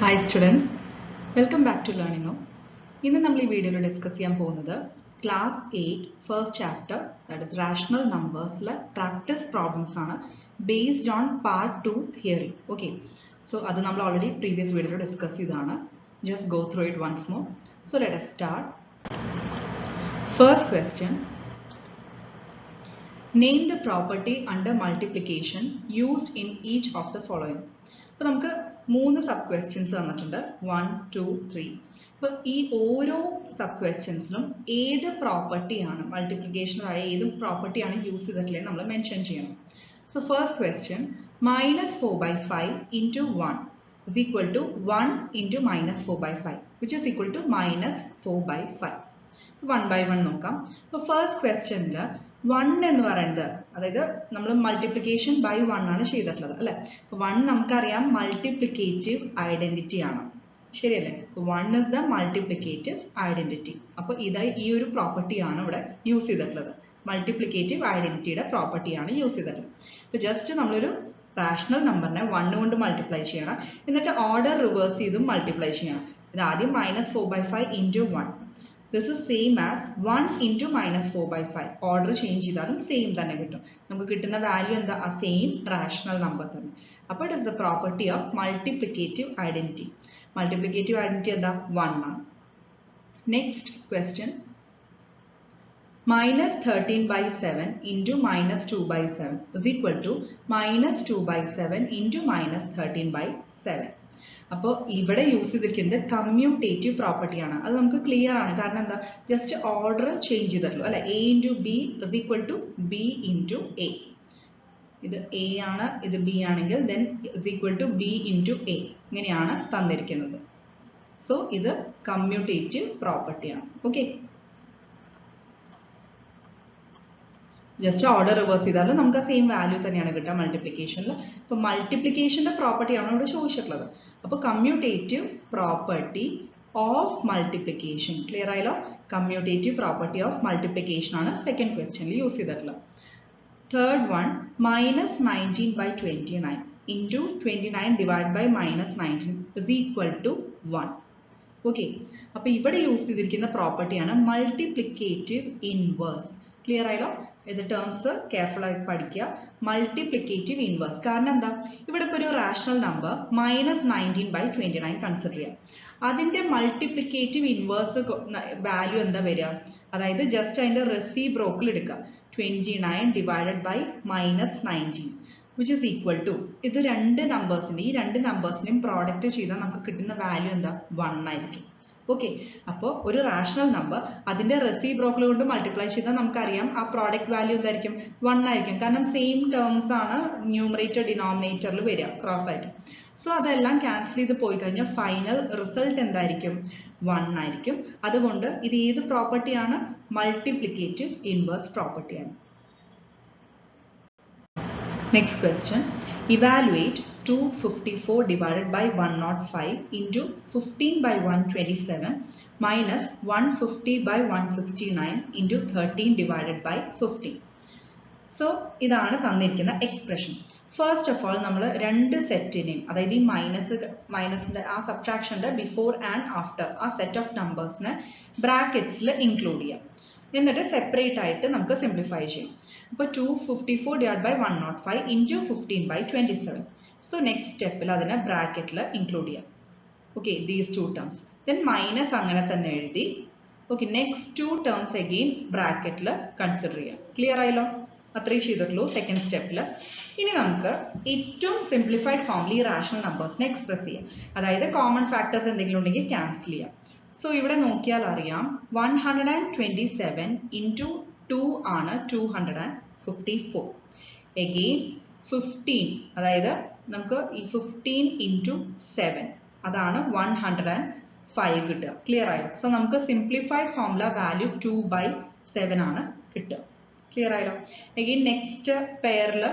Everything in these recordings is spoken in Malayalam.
Hi students, welcome back to Learning Now. ഇന്ന് നമ്മൾ ഈ വീഡിയോയിൽ ഡിസ്കസ് ചെയ്യാൻ പോകുന്നത് class 8 first chapter that is rational നമ്പേഴ്സിലെ പ്രാക്ടീസ് പ്രോബ്ലംസ് ആണ് based on part 2 theory. Okay, so അത് നമ്മൾ ഓൾറെഡി പ്രീവിയസ് വീഡിയോയിൽ ഡിസ്കസ് ചെയ്തതാണ്. Just go through it once more. So let us start. First question. Name the property under multiplication used in each of the following. അപ്പോൾ നമുക്ക് മൂന്ന് സബ് ക്വസ്റ്റ്യൻസ് തന്നിട്ടുണ്ട് 1, 2, 3. അപ്പോൾ ഈ ഓരോ സബ് ക്വസ്റ്റ്യൻസിനും ഏത് പ്രോപ്പർട്ടിയാണ് മൾട്ടിപ്ലിക്കേഷനായ ഏത് പ്രോപ്പർട്ടിയാണ് യൂസ് ചെയ്തിട്ടുള്ളത് നമ്മൾ മെൻഷൻ ചെയ്യണം. So first question -4/5 into 1 is equal to 1 into -4/5 which is equal to -4/5. 1 by 1 നോക്കാം. അപ്പോൾ ഫസ്റ്റ് ക്വസ്റ്റ്യനിൽ 1 എന്ന് പറയുന്നത് അതായത് നമ്മൾ മൾട്ടിപ്ലിക്കേഷൻ ബൈ 1 ആണ് ചെയ്തിട്ടുള്ളത് അല്ലേ. അപ്പോൾ 1 നമുക്കറിയാം മൾട്ടിപ്ലിക്കേറ്റീവ് ഐഡന്റിറ്റി ആണ്, ശരിയല്ലേ. 1 is the multiplicative identity. അപ്പോൾ ഈ ഒരു പ്രോപ്പർട്ടിയാണ് ഇവിടെ യൂസ് ചെയ്തിട്ടുള്ളത്. മൾട്ടിപ്ലിക്കേറ്റീവ് ഐഡന്റിറ്റിയുടെ പ്രോപ്പർട്ടിയാണ് യൂസ് ചെയ്തിട്ടുള്ളത്. അപ്പോൾ ജസ്റ്റ് നമ്മളൊരു റാഷണൽ നമ്പറിനെ 1 കൊണ്ട് മൾട്ടിപ്ലൈ ചെയ്യണം, എന്നിട്ട് ഓർഡർ റിവേഴ്സ് ചെയ്തും മൾട്ടിപ്ലൈ ചെയ്യണം. ഇത് ആദ്യം -4/5 into 1. This is same as 1 into -4/5. Order change ചെയ്താലും സെയിം തന്നെ കിട്ടും. നമുക്ക് കിട്ടുന്ന വാല്യൂ എന്താ? ആ സെയിം റാഷണൽ നമ്പർ തന്നെ. അപ്പോൾ it is the property of multiplicative identity. Multiplicative identity എന്താ? 1 ആണ്. Next question -13/7 into -2/7 is equal to -2/7 into -13/7. അപ്പോൾ ഇവിടെ യൂസ് ചെയ്തിരിക്കുന്നത് കമ്മ്യൂട്ടേറ്റീവ് പ്രോപ്പർട്ടിയാണ്. അത് നമുക്ക് ക്ലിയർ ആണ്, കാരണം എന്താ? ജസ്റ്റ് ഓർഡർ ചേഞ്ച് ചെയ്തിട്ടുള്ളൂ അല്ലെ. A into B is equal to B into A. ഇത് A ആണ്, ഇത് B ആണെങ്കിൽ then is equal to B into A. ഇങ്ങനെയാണ് തന്നിരിക്കുന്നത്. സോ ഇത് കമ്മ്യൂട്ടേറ്റീവ് പ്രോപ്പർട്ടിയാണ്. ഓക്കെ, ജസ്റ്റ് ഓർഡർ റിവേഴ്സ് ചെയ്താലും നമുക്ക് സെയിം വാല്യൂ തന്നെയാണ് കിട്ടുക മൾട്ടിപ്ലിക്കേഷനിൽ. ഇപ്പോൾ മൾട്ടിപ്ലിക്കേഷൻ്റെ പ്രോപ്പർട്ടിയാണ് ഇവിടെ ചോദിച്ചിട്ടുള്ളത്. അപ്പോൾ commutative property of multiplication, clear ആയല്ലോ. കമ്മ്യൂട്ടേറ്റീവ് പ്രോപ്പർട്ടി ഓഫ് മൾട്ടിപ്ലിക്കേഷൻ ആണ് സെക്കൻഡ് ക്വസ്റ്റ്യനിൽ യൂസ് ചെയ്തിട്ടുള്ളത്. Third one -19/29 into 29 divided by -19 is equal to 1. Okay, അപ്പോൾ ഇവിടെ യൂസ് ചെയ്തിരിക്കുന്ന പ്രോപ്പർട്ടിയാണ് മൾട്ടിപ്ലിക്കേറ്റീവ് ഇൻവേഴ്സ്. ക്ലിയർ ആയല്ലോ. ഇത് ടേംസ് കെയർഫുൾ ആയി പഠിക്കുക. മൾട്ടിപ്ലിക്കേറ്റീവ് ഇൻവേഴ്സ്, കാരണം എന്താ? ഇവിടെ ഇപ്പോൾ ഒരു റാഷണൽ നമ്പർ -19/29 കൺസിഡർ ചെയ്യാം. അതിന്റെ മൾട്ടിപ്ലിക്കേറ്റീവ് ഇൻവേഴ്സ് വാല്യൂ എന്താ വരിക? അതായത് ജസ്റ്റ് അതിന്റെ റെസിപ്രോക്കൽ എടുക്കുക, 29 divided by -19 which is equal to ഇത് രണ്ട് നമ്പേഴ്സിന്റെയും പ്രോഡക്റ്റ് ചെയ്താൽ നമുക്ക് കിട്ടുന്ന വാല്യൂ എന്താ? 1 ആയിരിക്കും. ഓക്കെ, അപ്പോൾ ഒരു റാഷണൽ നമ്പർ അതിന്റെ റെസിപ്രോക്കൽ കൊണ്ട് മൾട്ടിപ്ലൈ ചെയ്താൽ നമുക്കറിയാം ആ പ്രോഡക്റ്റ് വാല്യൂ എന്തായിരിക്കും? 1 ആയിരിക്കും, കാരണം സെയിം ടേംസ് ആണ് ന്യൂമറേറ്റർ ഡിനോമിനേറ്ററിൽ വരിക ക്രോസ് ആയിട്ട്. സോ അതെല്ലാം ക്യാൻസൽ ചെയ്ത് പോയി കഴിഞ്ഞാൽ ഫൈനൽ റിസൾട്ട് എന്തായിരിക്കും? 1 ആയിരിക്കും. അതുകൊണ്ട് ഇത് ഏത് പ്രോപ്പർട്ടിയാണ്? മൾട്ടിപ്ലിക്കേറ്റീവ് ഇൻവേഴ്സ് പ്രോപ്പർട്ടിയാണ്. Next question evaluate 254 divided by 105 into 15/127 minus 150 by 169 into 13 divided by 15. So ഇതാണ് തന്നിരിക്കുന്ന എക്സ്പ്രഷൻ. ഫസ്റ്റ് ഓഫ് ഓൾ നമ്മൾ രണ്ട് സെറ്റിനെയും, അതായത് ഈ മൈനസിന്റെ ആ സബ്ട്രാക്ഷന്റെ ബിഫോർ ആൻഡ് ആഫ്റ്റർ ആ സെറ്റ് ഓഫ് നമ്പേഴ്സിനെ ബ്രാക്കറ്റ്സിൽ ഇൻക്ലൂഡ് ചെയ്യാം, എന്നിട്ട് സെപ്പറേറ്റ് ആയിട്ട് നമുക്ക് സിംപ്ലിഫൈ ചെയ്യും. അപ്പോൾ 254 divided by 105 into 15/27. So next സ്റ്റെപ്പിൽ അതിനെ ബ്രാക്കറ്റിൽ ഇൻക്ലൂഡ് ചെയ്യാം. Okay, these two terms, then minus അങ്ങനെ തന്നെ എഴുതി. Okay, next two terms again ബ്രാക്കറ്റിൽ കൺസിഡർ ചെയ്യാം. ക്ലിയർ ആയല്ലോ? അത്രയും ചെയ്തിട്ടുള്ളൂ സെക്കൻഡ് സ്റ്റെപ്പിൽ. ഇനി നമുക്ക് ഏറ്റവും സിംപ്ലിഫൈഡ് ഫോമിൽ ഈ റാഷണൽ നമ്പേഴ്സിനെ എക്സ്പ്രസ് ചെയ്യാം. അതായത് കോമൺ ഫാക്ടേഴ്സ് എന്തെങ്കിലും ഉണ്ടെങ്കിൽ ക്യാൻസൽ ചെയ്യാം. സോ ഇവിടെ നോക്കിയാൽ അറിയാം 127 into 2 ആണ് 254. അഗെയിൻ 15, അതായത് നമുക്ക് ഈ 15 into 7 അതാണ് 105 കിട്ടുക. ക്ലിയർ ആയോ? സോ നമുക്ക് സിംപ്ലിഫൈഡ് ഫോമുല വാല്യൂ 2/7 ആണ് കിട്ടുക. ക്ലിയർ ആയല്ലോ? അഗെയിൻ നെക്സ്റ്റ് പെയറിൽ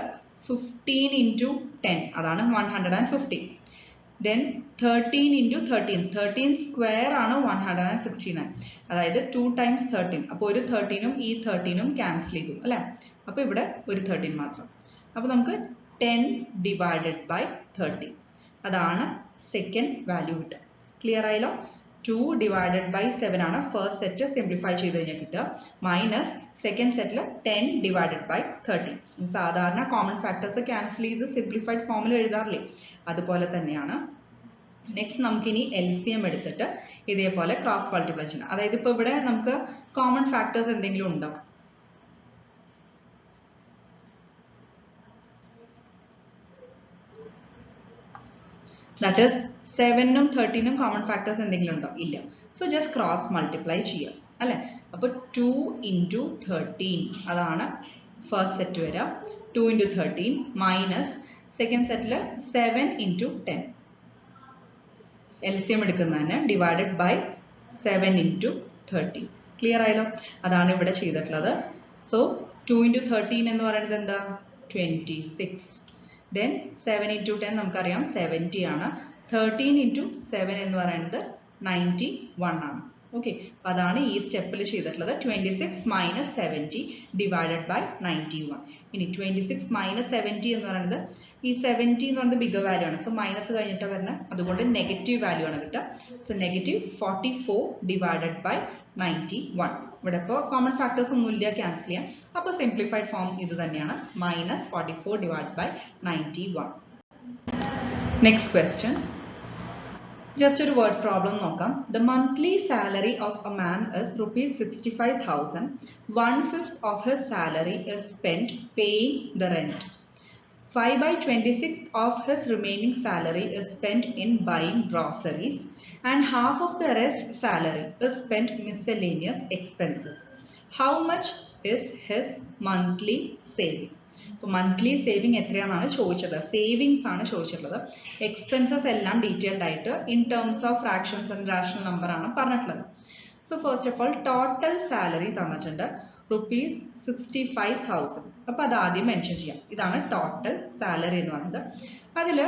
15 into 10 അതാണ് 150. then 13 into 13 സ്ക്വയർ ആണ് 169, അതായത് 2 times 13. അപ്പോൾ ഒരു 13ഉം ഈ 13ഉം ക്യാൻസൽ ചെയ്തു അല്ലേ. അപ്പോൾ ഇവിടെ ഒരു 13 മാത്രം. അപ്പോൾ നമുക്ക് 10 divided by 30, അതാണ് സെക്കൻഡ് വാല്യൂ കിട്ടുക. ക്ലിയർ ആയല്ലോ? 2 ഡിവൈഡഡ് ബൈ 7 ആണ് ഫസ്റ്റ് സെറ്റ് സിംപ്ലിഫൈ ചെയ്ത് കഴിഞ്ഞാൽ കിട്ടുക. മൈനസ് സെക്കൻഡ് സെറ്റിൽ 10 ഡിവൈഡഡ് ബൈ 30. സാധാരണ കോമൺ ഫാക്ടേഴ്സ് ക്യാൻസൽ ചെയ്ത് സിംപ്ലിഫൈഡ് ഫോമിൽ എഴുതാറില്ലേ, അതുപോലെ തന്നെയാണ്. നെക്സ്റ്റ് നമുക്കിനി LCM എടുത്തിട്ട് ഇതേപോലെ ക്രോസ് മൾട്ടിപ്ലൈ ചെയ്യണം. അതായത് ഇപ്പോൾ ഇവിടെ നമുക്ക് കോമൺ ഫാക്ടേഴ്സ് എന്തെങ്കിലും ഉണ്ടോ? ദാറ്റ് ഈസ് 7ഉം 13ഉം കോമൺ ഫാക്ടേഴ്സ് എന്തെങ്കിലും ഉണ്ടോ? ഇല്ല. സോ ജസ്റ്റ് ക്രോസ് മൾട്ടിപ്ലൈ ചെയ്യുക അല്ലേ. അപ്പോൾ 2 ഇൻറ്റു 13 അതാണ് ഫസ്റ്റ് സെറ്റ് വരിക. 2 ഇൻറ്റു 13 മൈനസ് സെക്കൻഡ് സെറ്റിൽ 7 ഇൻറ്റു 10. LCM എടുക്കുന്നതിന് ഡിവൈഡഡ് ബൈ 7 ഇൻറ്റു 30. ക്ലിയർ ആയല്ലോ? അതാണ് ഇവിടെ ചെയ്തിട്ടുള്ളത്. സോ 2 ഇൻറ്റു 13 എന്ന് പറയുന്നത് എന്താ? 26. ദെൻ 7 ഇൻറ്റു 10 നമുക്കറിയാം 70 ആണ്. 13 ഇൻറ്റു 7 എന്ന് പറയുന്നത് 91 ആണ്. ഓക്കെ, അപ്പോൾ അതാണ് ഈ സ്റ്റെപ്പിൽ ചെയ്തിട്ടുള്ളത്. 26 മൈനസ് 70 ഡിവൈഡഡ് ബൈ 91. ഇനി 26 മൈനസ് 70 എന്ന് പറയുന്നത് ഈ 70 എന്ന് പറയുന്നത് ബിഗർ വാല്യൂ ആണ്. സോ മൈനസ് കഴിഞ്ഞിട്ട് വരുന്നത്, അതുകൊണ്ട് നെഗറ്റീവ് വാല്യൂ ആണ് കിട്ടുക. So negative 44 divided by 91. ഇവിടെ ഇപ്പോൾ കോമൺ ഫാക്ടേഴ്സ് ഒന്നുമില്ല, ക്യാൻസൽ ചെയ്യാം. അപ്പോൾ സിംപ്ലിഫൈഡ് ഫോം ഇത് തന്നെയാണ്, minus 44 divide by 91. Next question, just ഒരു വേർഡ് പ്രോബ്ലം നോക്കാം. The monthly salary of a man is rupees 65,000. 1/5 of his salary is spent paying the rent. 5/26 of his remaining salary is spent in buying groceries, and half of the rest salary is spent miscellaneous expenses. How much is his monthly saving? അപ്പോൾ മന്ത്ലി സേവിങ് എത്രയാണെന്നാണ് ചോദിച്ചത്. സേവിങ്സ് ആണ് ചോദിച്ചിട്ടുള്ളത്. എക്സ്പെൻസസ് എല്ലാം ഡീറ്റെയിൽഡ് ആയിട്ട് in terms of fractions and rational number ആണ് പറഞ്ഞിട്ടുള്ളത്. So first of all total salary തന്നിട്ടുണ്ട് റുപ്പീസ് 65,000. അപ്പോൾ അത് ആദ്യം മെൻഷൻ ചെയ്യാം. ഇതാണ് ടോട്ടൽ സാലറി എന്ന് പറയുന്നത്. അതിൽ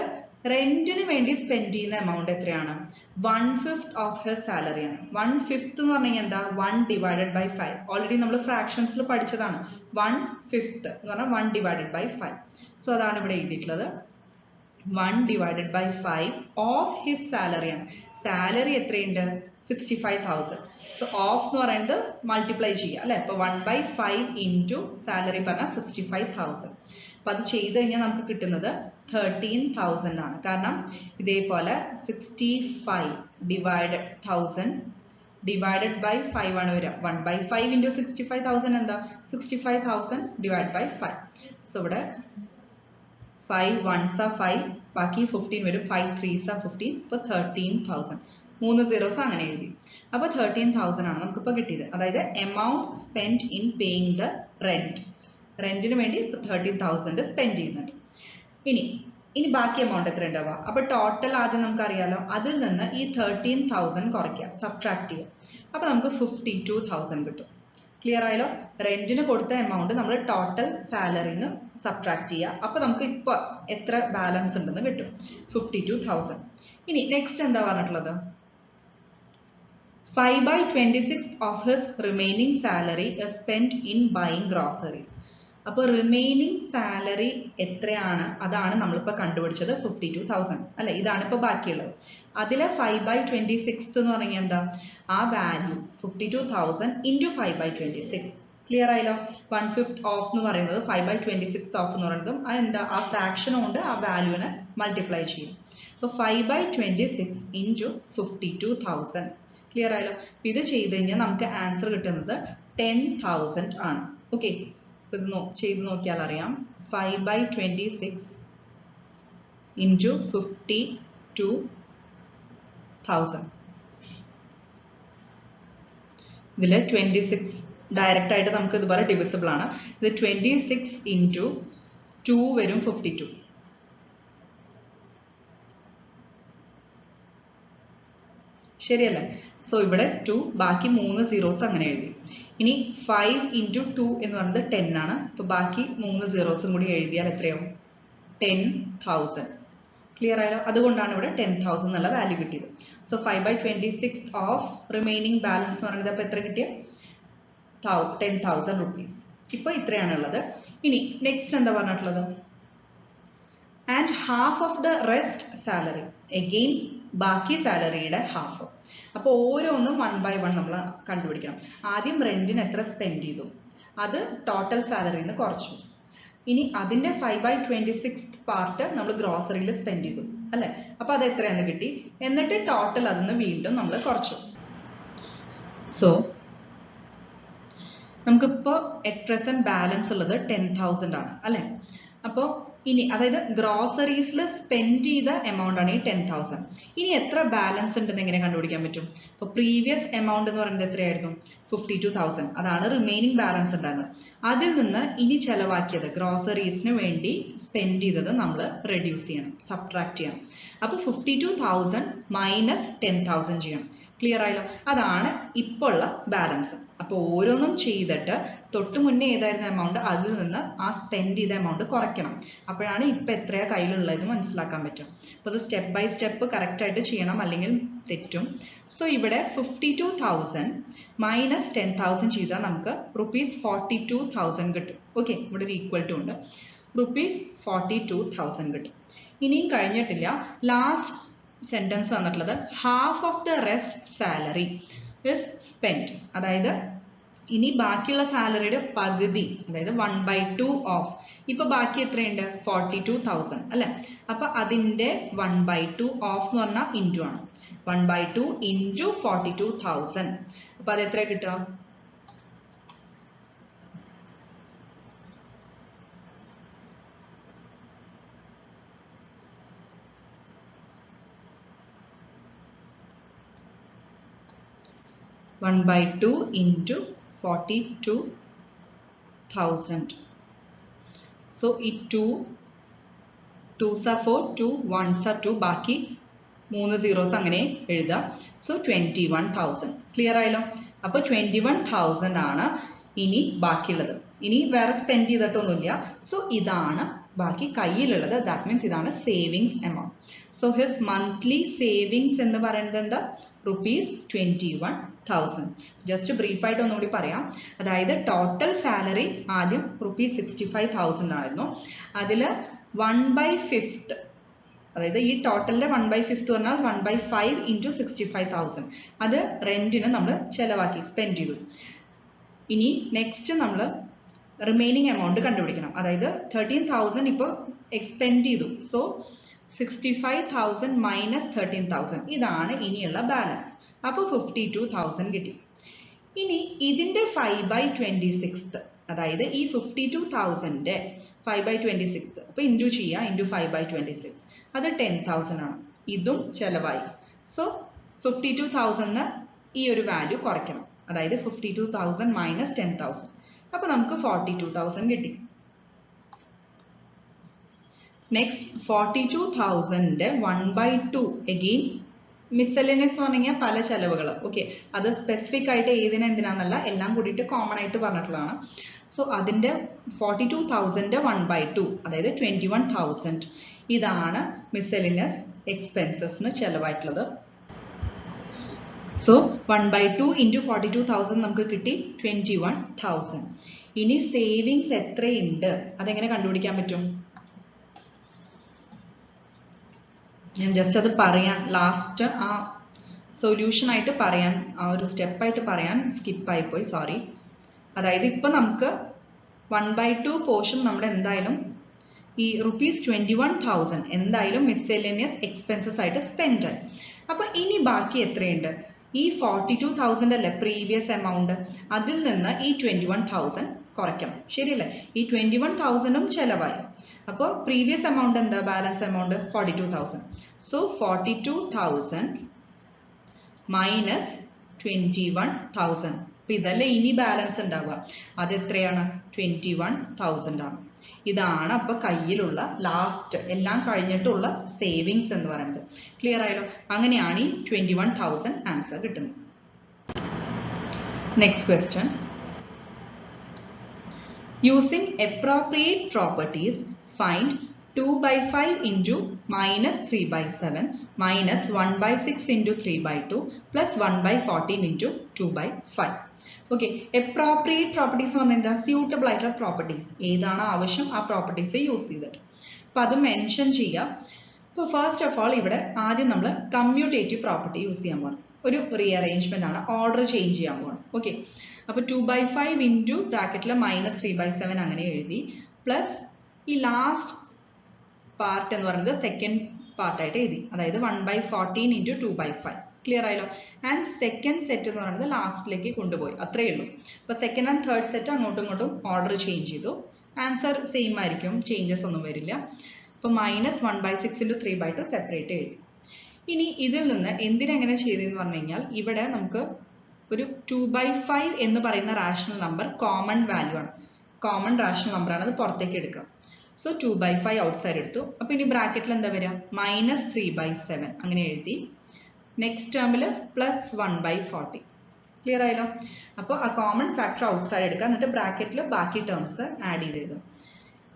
റെന്റിന് വേണ്ടി സ്പെൻഡ് ചെയ്യുന്ന എമൗണ്ട് എത്രയാണ്? 1/5 ഓഫ് ഹിസ് സാലറി ആണ്. 1/5 എന്ന് പറഞ്ഞു കഴിഞ്ഞാൽ എന്താ? 1 ഡിവൈഡഡ് ബൈ 5. ഓൾറെഡി നമ്മൾ ഫ്രാക്ഷൻസിൽ പഠിച്ചതാണ്. 1/5 എന്ന് പറഞ്ഞാൽ 1 ഡിവൈഡഡ് ബൈ 5. സോ അതാണ് ഇവിടെ എഴുതിയിട്ടുള്ളത്. 1 divided by 5 of his salary ആണ്. സാലറി എത്രയുണ്ട്? 65,000. സോ ഓഫ് എന്ന് പറയുന്നത് മൾട്ടിപ്ലൈ ചെയ്യുക അല്ലെ. അപ്പോൾ 1/5 ഇൻറ്റു സാലറി പറഞ്ഞാൽ 65,000. അപ്പോൾ അത് ചെയ്ത് കഴിഞ്ഞാൽ നമുക്ക് കിട്ടുന്നത് 13,000 ആണ്. കാരണം ഇതേപോലെ 65 ഡിവൈഡഡ് 1000 ഡിവൈഡഡ് ബൈ 5 ആണ് വരിക. 1/5 ഇൻറ്റു 65,000 എന്താ? 65,000 ഡിവൈഡ് ബൈ 5. സോ ഇവിടെ 5 1s are 5, ബാക്കി 15 വരും. 5 3s are 15. ഇപ്പോൾ 13,000. 3 zeros അങ്ങനെ എഴുതി. അപ്പോൾ 13,000 ആണ് നമുക്കിപ്പോൾ കിട്ടിയത്. അതായത് amount spend in paying the rent. റെന്റിന് വേണ്ടി ഇപ്പോൾ 13,000 സ്പെൻഡ് ചെയ്യുന്നുണ്ട്. ഇനി ബാക്കി എമൗണ്ട് എത്ര ഉണ്ടാവുക? അപ്പോൾ ടോട്ടൽ ആദ്യം നമുക്കറിയാലോ, അതിൽ നിന്ന് ഈ 13,000 കുറയ്ക്കുക, സബ്ട്രാക്ട് ചെയ്യുക. അപ്പോൾ നമുക്ക് 52,000 കിട്ടും. ക്ലിയർ ആയാലോ? റെന്റിന് കൊടുത്ത എമൗണ്ട് നമ്മൾ ടോട്ടൽ സാലറിന്ന് സബ്ട്രാക്ട് ചെയ്യുക. അപ്പോൾ നമുക്ക് ഇപ്പോൾ എത്ര ബാലൻസ് ഉണ്ടെന്ന് കിട്ടും? 52,000. ഇനി നെക്സ്റ്റ് എന്താ പറഞ്ഞിട്ടുള്ളത്? 5/26 of his remaining salary is spent in buying groceries. അപ്പോൾ റിമൈനിങ് സാലറി എത്രയാണ്? അതാണ് നമ്മളിപ്പോൾ കണ്ടുപിടിച്ചത് 52,000 അല്ലെ. ഇതാണ് ഇപ്പോൾ ബാക്കിയുള്ളത്. അതിലെ 5/26 എന്ന് പറഞ്ഞാൽ എന്താ? ആ വാല്യൂ 52,000 ഇൻറ്റു 5/26. ക്ലിയർ ആയല്ലോ? 1/5 ഓഫ് എന്ന് പറയുന്നത് 5/26 ഓഫ് എന്ന് പറയുന്നതും അതെന്താ? ആ ഫ്രാക്ഷൻ കൊണ്ട് ആ വാല്യൂവിനെ മൾട്ടിപ്ലൈ ചെയ്യും. അപ്പോൾ 5/26 ഇൻറ്റു 52,000. ക്ലിയർ ആയല്ലോ? ഇത് ചെയ്ത് കഴിഞ്ഞാൽ നമുക്ക് ആൻസർ കിട്ടുന്നത് 10,000 ആണ്. ഓക്കെ, ഇത് ചെയ്ത് നോക്കിയാൽ അറിയാം. 5/26 ഇൻറ്റു 52,000. ഇതിൽ 26 ഡയറക്റ്റ് ആയിട്ട് നമുക്ക് ഇതുപോലെ ഡിവിസിബിൾ ആണ്. ഇത് 26 ഇൻറ്റു 2 വരും 52. ശരിയല്ലേ? സോ ഇവിടെ 2, ബാക്കി 3 zeros അങ്ങനെ എഴുതി. ഇനി 5 ഇൻറ്റു 2 എന്ന് പറയുന്നത് 10 ആണ്. അപ്പോൾ ബാക്കി 3 zeros കൂടി എഴുതിയാൽ എത്രയാവും? 10,000. ക്ലിയർ ആയാലോ? അതുകൊണ്ടാണ് ഇവിടെ 10,000 എന്നുള്ള വാല്യൂ കിട്ടിയത്. സോ 5/26 ഓഫ് റിമൈനിങ് ബാലൻസ് എന്ന് പറയുന്നത് അപ്പോൾ എത്ര കിട്ടിയ? 10,000 rupees. ഇപ്പോൾ ഇത്രയാണുള്ളത്. ഇനി നെക്സ്റ്റ് എന്താ പറഞ്ഞിട്ടുള്ളത്? And half of the rest salary, again ബാക്കി സാലറിയുടെ ഹാഫ്. അപ്പോൾ ഓരോന്നും 1 by 1 നമ്മൾ കണ്ടുപിടിക്കണം. ആദ്യം റെന്റിന് എത്ര സ്പെൻഡ് ചെയ്തു, അത് ടോട്ടൽ സാലറിന്ന് കുറച്ചു. ഇനി അതിന്റെ 5/26 പാർട്ട് നമ്മൾ ഗ്രോസറിയിൽ സ്പെൻഡ് ചെയ്തു അല്ലെ, അപ്പൊ അത് എത്രയാന്ന് കിട്ടി. എന്നിട്ട് ടോട്ടൽ അതിന്ന് വീണ്ടും നമ്മൾ കുറച്ചു. സോ നമുക്കിപ്പോ അറ്റ് പ്രസന്റ് ബാലൻസ് ഉള്ളത് 10,000 ആണ് അല്ലെ. അപ്പോൾ ഇനി അതായത് ഗ്രോസറീസിൽ സ്പെൻഡ് ചെയ്ത എമൗണ്ട് ആണ് ഈ 10,000. ഇനി എത്ര ബാലൻസ് ഉണ്ടെന്ന് എങ്ങനെ കണ്ടുപിടിക്കാൻ പറ്റും? ഇപ്പൊ പ്രീവിയസ് എമൗണ്ട് എന്ന് പറയുന്നത് എത്രയായിരുന്നു? 52,000. അതാണ് റിമൈനിങ് ബാലൻസ് ഉണ്ടായിരുന്നത്. അതിൽ നിന്ന് ഇനി ചെലവാക്കിയത് ഗ്രോസറീസിന് വേണ്ടി സ്പെൻഡ് ചെയ്തത് നമ്മൾ റെഡ്യൂസ് ചെയ്യണം, സബ്ട്രാക്ട് ചെയ്യണം. അപ്പൊ 52,000 മൈനസ് 10,000 ചെയ്യണം. ക്ലിയർ ആയല്ലോ? അതാണ് ഇപ്പോൾ ഉള്ള ബാലൻസ്. അപ്പൊ ഓരോന്നും ചെയ്തിട്ട് തൊട്ട് മുന്നേ ഏതായിരുന്ന എമൗണ്ട് അതിൽ നിന്ന് ആ സ്പെൻഡ് ചെയ്ത എമൗണ്ട് കുറയ്ക്കണം. അപ്പോഴാണ് ഇപ്പൊ എത്രയാ കയ്യിലുള്ളത് മനസ്സിലാക്കാൻ പറ്റും. അപ്പൊ അത് സ്റ്റെപ്പ് ബൈ സ്റ്റെപ്പ് കറക്റ്റ് ആയിട്ട് ചെയ്യണം, അല്ലെങ്കിൽ തെറ്റും. സോ ഇവിടെ 52,000 മൈനസ് 10,000 ചെയ്താൽ നമുക്ക് ₹42,000 കിട്ടും. ഓക്കെ, ഇവിടെ ഒരു ഈക്വൽ ടു ഉണ്ട്. ₹42,000 കിട്ടും. ഇനിയും കഴിഞ്ഞിട്ടില്ല. ലാസ്റ്റ് സെന്റൻസ് വന്നിട്ടുള്ളത് half of the rest salary is spend. അതായത് ഇനി ബാക്കിയുള്ള സാലറിയുടെ പകുതി, അതായത് 1/2 ഓഫ്. ഇപ്പൊ ബാക്കി എത്രയുണ്ട്? 42,000 അല്ലെ. അപ്പൊ അതിന്റെ 1/2 ഓഫ് എന്ന് പറഞ്ഞാൽ ഇൻറ്റു ആണ്. 1/2 ഇൻറ്റു 42,000. അപ്പൊ അത് എത്ര കിട്ടുക? One by 2 into 42,000. So it 2s are 4, 2 1s are 2, ബാക്കി 3 zeros അങ്ങനെ എഴുതാം. So 21,000. ക്ലിയർ ആയല്ലോ? അപ്പൊ 21,000 ആണ് ഇനി ബാക്കിയുള്ളത്. ഇനി വേറെ സ്പെൻഡ് ചെയ്തിട്ടൊന്നുമില്ല. സോ ഇതാണ് ബാക്കി കയ്യിലുള്ളത്. ദാറ്റ് മീൻസ് ഇതാണ് savings amount. So his monthly savings എന്ന് പറയുന്നത് എന്താ? ₹21,000. ജസ്റ്റ് ബ്രീഫായിട്ട് ഒന്നുകൂടി പറയാം. അതായത് ടോട്ടൽ സാലറി ആദ്യം ₹65,000 ആയിരുന്നു. അതിൽ 1/5, അതായത് ഈ ടോട്ടലിന്റെ 1/5 പറഞ്ഞാൽ 1/5 ഇൻറ്റു 65,000. അത് റെന്റിന് നമ്മൾ ചെലവാക്കി, സ്പെൻഡ് ചെയ്തു. ഇനി നെക്സ്റ്റ് നമ്മൾ റിമൈനിങ് എമൗണ്ട് കണ്ടുപിടിക്കണം. അതായത് 13,000 ഇപ്പോൾ എക്സ്പെൻഡ് ചെയ്തു. സോ 65,000 മൈനസ് 13,000 ഇതാണ് ഇനിയുള്ള ബാലൻസ്. അപ്പോൾ 52,000 കിട്ടി. ഇനി ഇതിന്റെ 5/26, അതായത് ഈ 52,000ന്റെ 5/26 അപ്പൊ ഇൻറ്റു ചെയ്യുക, ഇൻറ്റു 5/26, അത് 10,000 ആണ്. ഇതും ചെലവായി. സോ 52,000 ഈ ഒരു വാല്യൂ കുറയ്ക്കണം. അതായത് 52,000 മൈനസ് 10,000. അപ്പൊ നമുക്ക് 42,000 കിട്ടി. നെക്സ്റ്റ് 42,000ന്റെ 1/2 അഗെയിൻ മിസ്സെലേനിയസ് എന്ന് പറഞ്ഞാൽ പല ചെലവുകൾ. ഓക്കെ, അത് സ്പെസിഫിക് ആയിട്ട് എന്തിനാന്നല്ല, എല്ലാം കൂടിയിട്ട് കോമൺ ആയിട്ട് പറഞ്ഞിട്ടുള്ളതാണ്. സോ അതിന്റെ 42,000ന്റെ 1/2, അതായത് 21,000 ഇതാണ് മിസ്സെലേനിയസ് എക്സ്പെൻസസിന് ചെലവായിട്ടുള്ളത്. സോ 1/2 ഇൻറ്റു 42,000 നമുക്ക് കിട്ടി 21,000. ഇനി സേവിങ്സ് എത്രയുണ്ട് അതെങ്ങനെ കണ്ടുപിടിക്കാൻ പറ്റും? ഞാൻ ജസ്റ്റ് അത് പറയാൻ ലാസ്റ്റ് ആ സൊല്യൂഷൻ ആയിട്ട് പറയാൻ, ആ ഒരു സ്റ്റെപ്പായിട്ട് പറയാൻ സ്കിപ്പായി പോയി, സോറി. അതായത് ഇപ്പൊ നമുക്ക് 1/2 പോർഷൻ നമ്മൾ എന്തായാലും ഈ ₹21,000 എന്തായാലും മിസ്സെലേനിയസ് എക്സ്പെൻസസ് ആയിട്ട് സ്പെൻഡ് ആയി. അപ്പൊ ഇനി ബാക്കി എത്രയുണ്ട്? ഈ 42,000 അല്ലേ പ്രീവിയസ് എമൗണ്ട്, അതിൽ നിന്ന് ഈ 21,000 കുറയ്ക്കണം. ശരിയല്ലേ? ഈ 21,000ഉം ചെലവായി. അപ്പോൾ പ്രീവിയസ് എമൗണ്ട് എന്താ? Balance amount 42,000. So 42,000 minus 21,000. അപ്പൊ ഇതല്ലേ ഇനി ബാലൻസ് ഉണ്ടാവുക. അത് എത്രയാണ്? 21,000 ആണ്. ഇതാണ് അപ്പൊ കയ്യിലുള്ള ലാസ്റ്റ് എല്ലാം കഴിഞ്ഞിട്ടുള്ള സേവിങ്സ് എന്ന് പറയുന്നത്. ക്ലിയർ ആയല്ലോ? അങ്ങനെയാണ് ഈ 21,000 ആൻസർ കിട്ടുന്നത്. Next question. Using appropriate properties, find 2/5 into minus 3/7 minus 1/6 into 3/2 plus 1/14 into 2/5. Okay, appropriate properties എന്ന് പറഞ്ഞാൽ എന്താ? സ്യൂട്ടബിൾ ആയിട്ടുള്ള പ്രോപ്പർട്ടീസ്. ഏതാണ് ആവശ്യം ആ പ്രോപ്പർട്ടീസ് യൂസ് ചെയ്തിട്ട്. അപ്പോൾ അത് മെൻഷൻ ചെയ്യാം. അപ്പോൾ ഫസ്റ്റ് ഓഫ് ഓൾ ഇവിടെ ആദ്യം നമ്മൾ കമ്മ്യൂട്ടേറ്റീവ് പ്രോപ്പർട്ടി യൂസ് ചെയ്യാൻ പോകണം. ഒരു റീഅറേഞ്ച്മെന്റ് ആണ്, ഓർഡർ ചേഞ്ച് ചെയ്യാൻ പോകണം. ഓക്കെ, അപ്പോൾ 2/5 ഇൻറ്റു ബ്രാക്കറ്റിൽ -3/7 അങ്ങനെ എഴുതി, പ്ലസ് ഈ ലാസ്റ്റ് പാർട്ട് എന്ന് പറയുന്നത് സെക്കൻഡ് പാർട്ടായിട്ട് എഴുതി, അതായത് 1/14 ഇൻറ്റു 2/5. ക്ലിയർ ആയല്ലോ? ആൻഡ് സെക്കൻഡ് സെറ്റ് എന്ന് പറയുന്നത് ലാസ്റ്റിലേക്ക് കൊണ്ടുപോയി, അത്രയേ ഉള്ളൂ. അപ്പോൾ സെക്കൻഡ് ആൻഡ് തേർഡ് സെറ്റ് അങ്ങോട്ടും ഇങ്ങോട്ടും ഓർഡർ ചേഞ്ച് ചെയ്തു. ആൻസർ സെയിം ആയിരിക്കും, ചേഞ്ചസ് ഒന്നും വരില്ല. അപ്പോൾ -1/6 ഇൻറ്റു 3/2 സെപ്പറേറ്റ് എഴുതി. ഇനി ഇതിൽ നിന്ന് എന്തിനെങ്ങനെ ചെയ്തതെന്ന് പറഞ്ഞു കഴിഞ്ഞാൽ, ഇവിടെ നമുക്ക് ഒരു 2/5 എന്ന് പറയുന്ന റാഷണൽ നമ്പർ കോമൺ വാല്യൂ ആണ്, കോമൺ റാഷണൽ നമ്പർ ആണ്, അത് പുറത്തേക്ക് എടുക്കാം. സോ 2/5 ഔട്ട്സൈഡ് എടുത്തു. അപ്പോൾ ഇനി ബ്രാക്കറ്റിൽ എന്താ വരിക? -3/7 അങ്ങനെ എഴുതി. നെക്സ്റ്റ് ടേമിൽ +1/40. ക്ലിയർ ആയല്ലോ? അപ്പോൾ ആ കോമൺ ഫാക്ടർ ഔട്ട്സൈഡ് എടുക്കുക, എന്നിട്ട് ബ്രാക്കറ്റിൽ ബാക്കി ടേംസ് ആഡ് ചെയ്ത് എഴുതും.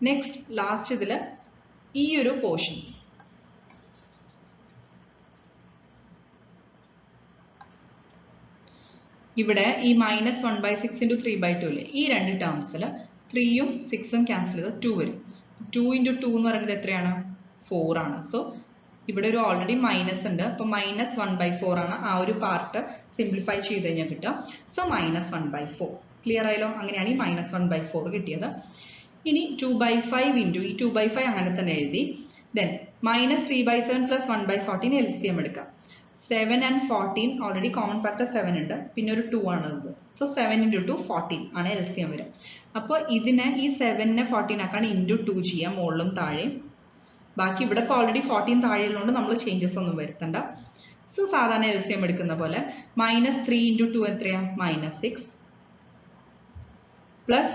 നെക്സ്റ്റ് ലാസ്റ്റ് ഇതിൽ ഈ ഒരു പോർഷൻ ഇവിടെ ഈ -1/6 ഇൻറ്റു 3/2 ഇല്ലേ, ഈ രണ്ട് ടേംസിൽ 3ഉം 6ഉം ക്യാൻസൽ ചെയ്ത് 2 വരും. 2 ഇൻറ്റു 2 എന്ന് പറയുന്നത് എത്രയാണ്? 4 ആണ്. സോ ഇവിടെ ഒരു ഓൾറെഡി മൈനസ് ഉണ്ട്, അപ്പോൾ -1/4 ആണ് ആ ഒരു പാർട്ട് സിംപ്ലിഫൈ ചെയ്ത് കഴിഞ്ഞാൽ കിട്ടുക. സോ -1/4. ക്ലിയർ ആയല്ലോ? അങ്ങനെയാണ് ഈ -1/4 കിട്ടിയത്. ഇനി 2/5 ഇൻറ്റു ഈ 2/5 അങ്ങനെ തന്നെ എഴുതി. ദെൻ -3/7 + 1/14 LCM എടുക്കാം. 7 and 14 ഓൾറെഡി കോമൺ ഫാക്ടർ 7 ഉണ്ട്, പിന്നെ ഒരു 2 ആണ് ഇത്. സോ 7 ഇൻറ്റു 2 14 ആണ് LCM വരിക. അപ്പോൾ ഇതിനെ ഈ 7നെ 14 ആക്കാൻ ഇൻറ്റു 2 ചെയ്യാം, മുകളിലും താഴെയും. ബാക്കി ഇവിടെ ഇപ്പോൾ ഓൾറെഡി 14 താഴെയുള്ളതുകൊണ്ട് നമ്മൾ ചേഞ്ചസ് ഒന്നും വരുത്തണ്ട. സോ സാധാരണ LCM എടുക്കുന്ന പോലെ -3 ഇൻറ്റു 2 എത്രയാണ്? -6 പ്ലസ്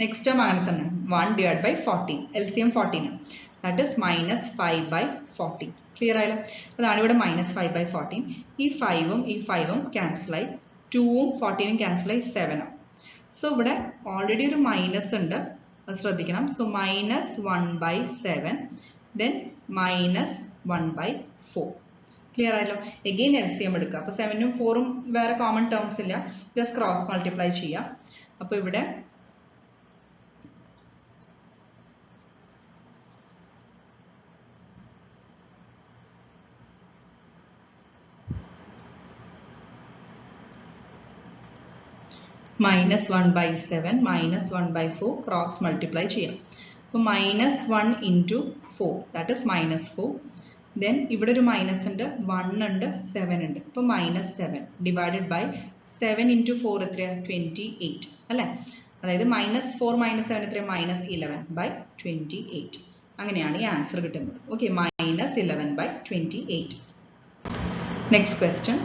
നെക്സ്റ്റ് ടേം അങ്ങനെ തന്നെ 1/14. LCM 14 ആണ്, ദാറ്റ് ഈസ് -5/14. ക്ലിയർ ആയല്ലോ? അതാണ് ഇവിടെ -5/14. ഈ 5ഉം ഈ 5ഉം ക്യാൻസലായി, 2ഉം 14ഉം ക്യാൻസലായി, 7 ആണ്. സോ ഇവിടെ ഓൾറെഡി ഒരു മൈനസ് ഉണ്ട്, അത് ശ്രദ്ധിക്കണം. So -1/7 then -1/4. ക്ലിയർ ആയല്ലോ? എഗെയിൻ LCM എടുക്കുക. അപ്പോൾ 7ഉം 4ഉം വേറെ കോമൺ ടേംസ് ഇല്ല, ജസ്റ്റ് ക്രോസ് മൾട്ടിപ്ലൈ ചെയ്യാം. അപ്പോൾ ഇവിടെ -1/7 -1/4 ക്രോസ് മൾട്ടിപ്ലൈ ചെയ്യാം. അപ്പോൾ -1 ഇൻറ്റു 4 ദാറ്റ് ഈസ് -4. ദെൻ ഇവിടെ ഒരു മൈനസ് ഉണ്ട്, 1 ഉണ്ട്, 7 ഉണ്ട്. അപ്പോൾ -7 ഡിവൈഡഡ് ബൈ 7 ഇൻറ്റു 4 എത്രയാണ്? 28 അല്ലേ? അതായത് -4 - 7 എത്രയാണ്? -11/28. അങ്ങനെയാണ് ഈ ആൻസർ കിട്ടുന്നത്. Okay, -11/28. Next question,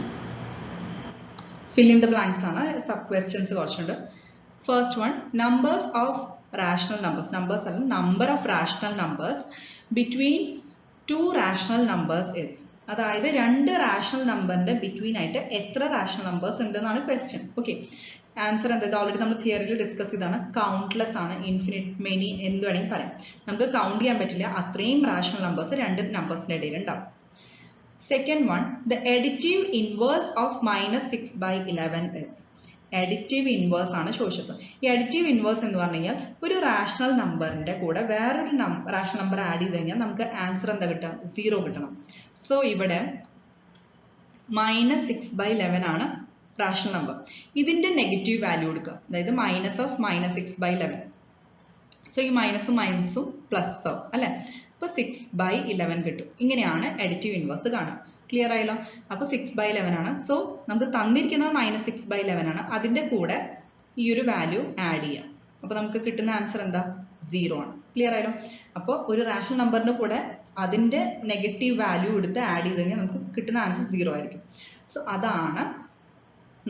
fill in the blanks ആണ്, സബ് ക്വസ്റ്റ്യൻസ് കുറച്ചുണ്ട്. First one, numbers of rational numbers, numbers അല്ല, number of rational numbers between 2 rational numbers is. അതായത് രണ്ട് റാഷണൽ നമ്പറിന്റെ ബിറ്റ്വീൻ ആയിട്ട് എത്ര റാഷണൽ നമ്പേഴ്സ് ഉണ്ടെന്നാണ് ക്വസ്റ്റ്യൻ. ഓക്കെ, ആൻസർ എന്താ? ഓൾറെഡി നമ്മൾ തിയറിയിൽ ഡിസ്കസ് ചെയ്താണ്. കൗണ്ട്ലെസ് ആണ്, ഇൻഫിനിറ്റ്, മെനി എന്ത് വേണമെങ്കിൽ പറയാം. നമുക്ക് കൗണ്ട് ചെയ്യാൻ പറ്റില്ല, അത്രയും റാഷണൽ നമ്പേഴ്സ് രണ്ട് നമ്പേഴ്സിന്റെ ഇടയിൽ ഉണ്ടാവും. Second one, the additive inverse of -6/11 is. Additive inverse ആണ് ചോദിച്ചത്. ഈ additive inverse എന്ന് പറഞ്ഞു കഴിഞ്ഞാൽ ഒരു റാഷണൽ നമ്പറിന്റെ കൂടെ വേറൊരു റാഷണൽ നമ്പർ ആഡ് ചെയ്ത് കഴിഞ്ഞാൽ നമുക്ക് ആൻസർ എന്താ കിട്ടുക? 0 കിട്ടണം. സോ ഇവിടെ -6/11 ആണ് റാഷണൽ നമ്പർ. ഇതിന്റെ നെഗറ്റീവ് വാല്യൂ എടുക്കുക, അതായത് -6/11. സോ ഈ മൈനസും മൈനസും പ്ലസ് ആവും അല്ലെ? അപ്പോൾ 6/11 കിട്ടും. ഇങ്ങനെയാണ് അഡിറ്റീവ് ഇൻവേഴ്സ് കാണുക. ക്ലിയർ ആയല്ലോ? അപ്പോൾ 6/11 ആണ്. സോ നമുക്ക് തന്നിരിക്കുന്നത് -6/11 ആണ്, അതിന്റെ കൂടെ ഈ ഒരു വാല്യൂ ആഡ് ചെയ്യാം. അപ്പോൾ നമുക്ക് കിട്ടുന്ന ആൻസർ എന്താ? 0 ആണ്. ക്ലിയർ ആയല്ലോ? അപ്പോൾ ഒരു റാഷണൽ നമ്പറിന്റെ കൂടെ അതിന്റെ നെഗറ്റീവ് വാല്യൂ എടുത്ത് ആഡ് ചെയ്ത് കഴിഞ്ഞാൽ നമുക്ക് കിട്ടുന്ന ആൻസർ 0 ആയിരിക്കും. സോ അതാണ്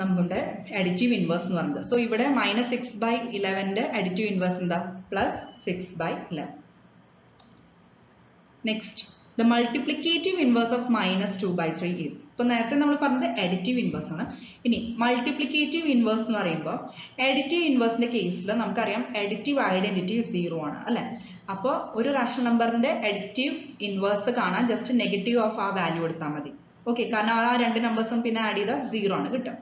നമ്മുടെ അഡിറ്റീവ് ഇൻവേഴ്സ് എന്ന് പറയുന്നത്. സോ ഇവിടെ -6/11ന്റെ അഡിറ്റീവ് ഇൻവേഴ്സ് എന്താ? +6/11. Next, the multiplicative inverse of -2/3 is. ഇപ്പോൾ നേരത്തെ നമ്മൾ പറഞ്ഞത് അഡിറ്റീവ് ഇൻവേഴ്സ് ആണ്. ഇനി മൾട്ടിപ്ലിക്കേറ്റീവ് ഇൻവേഴ്സ് എന്ന് പറയുമ്പോൾ അഡിറ്റീവ് ഇൻവേഴ്സിന്റെ കേസിൽ നമുക്കറിയാം അഡിറ്റീവ് ഐഡന്റിറ്റി 0 ആണ് അല്ലെ? അപ്പോൾ ഒരു റാഷണൽ നമ്പറിന്റെ അഡിറ്റീവ് ഇൻവേഴ്സ് കാണാൻ ജസ്റ്റ് നെഗറ്റീവ് ഓഫ് ആ വാല്യൂ എടുത്താൽ മതി. ഓക്കെ, കാരണം ആ രണ്ട് നമ്പേഴ്സും പിന്നെ ആഡ് ചെയ്താൽ 0 ആണ് കിട്ടുക.